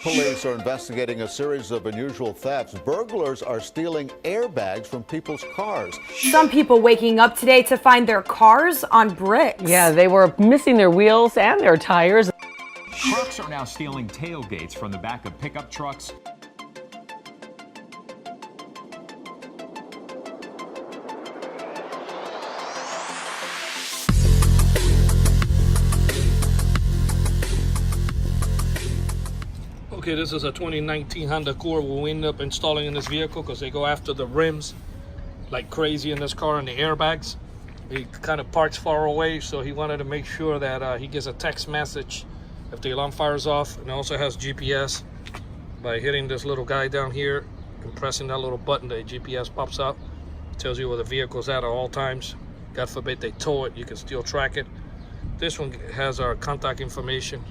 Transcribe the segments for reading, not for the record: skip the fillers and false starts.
Police are investigating a series of unusual thefts. Burglars are stealing airbags from people's cars. Some people waking up today to find their cars on bricks. Yeah, they were missing their wheels and their tires. Trucks are now stealing tailgates from the back of pickup trucks. Okay, this is a 2019 Honda Accord we'll end up installing in this vehicle because they go after the rims like crazy in this car and the airbags. He kind of parks far away, so he wanted to make sure that he gets a text message if the alarm fires off, and it also has GPS. By hitting this little guy down here and pressing that little button, the GPS pops up. It tells you where the vehicle's at all times. God forbid they tow it, you can still track it. This one has our contact information.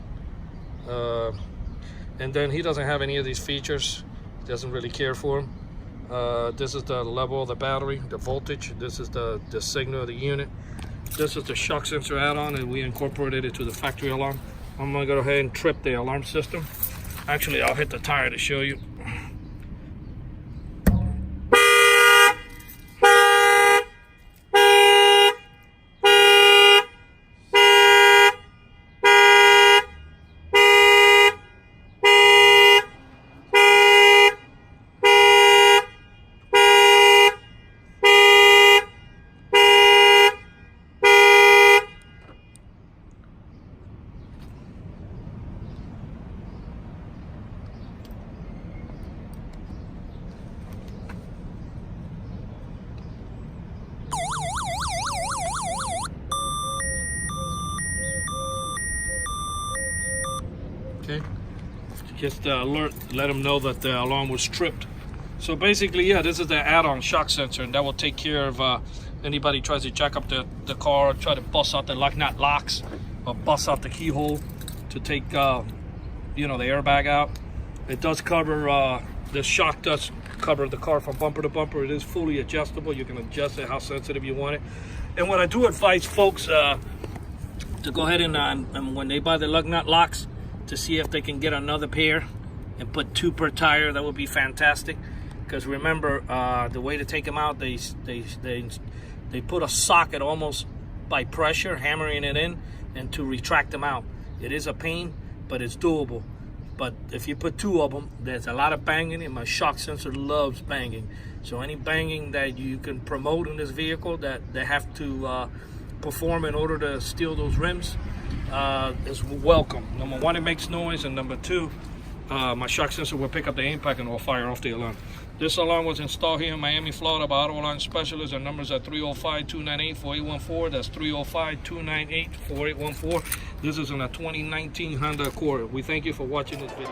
And then he doesn't have any of these features. Doesn't really care for them. This is the level of the battery, the voltage. This is the signal of the unit. This is the shock sensor add-on, and we incorporated it to the factory alarm. I'm gonna go ahead and trip the alarm system. Actually, I'll hit the tire to show you. Okay, just alert, let them know that the alarm was tripped. So basically, yeah, this is the add-on shock sensor, and that will take care of anybody tries to jack up the car, try to bust out the lock nut locks, or bust out the keyhole to take you know, the airbag out. It does cover the shock does cover the car from bumper to bumper. It is fully adjustable. You can adjust it how sensitive you want it. And what I do advise folks to go ahead and when they buy the lug nut locks, to see if they can get another pair and put 2 per tire. That would be fantastic, because remember, the way to take them out, they put a socket almost by pressure, hammering it in, and to retract them out. It is a pain, but it's doable. But if you put 2 of them, there's a lot of banging, and my shock sensor loves banging. So any banging that you can promote in this vehicle that they have to perform in order to steal those rims is welcome. Number 1, it makes noise, and number 2, my shock sensor will pick up the impact and will fire off the alarm. This alarm was installed here in Miami, Florida by Auto Alarm Specialists. Our numbers are 305-298-4814. That's 305-298-4814. This is in a 2019 Honda Accord. We thank you for watching this video.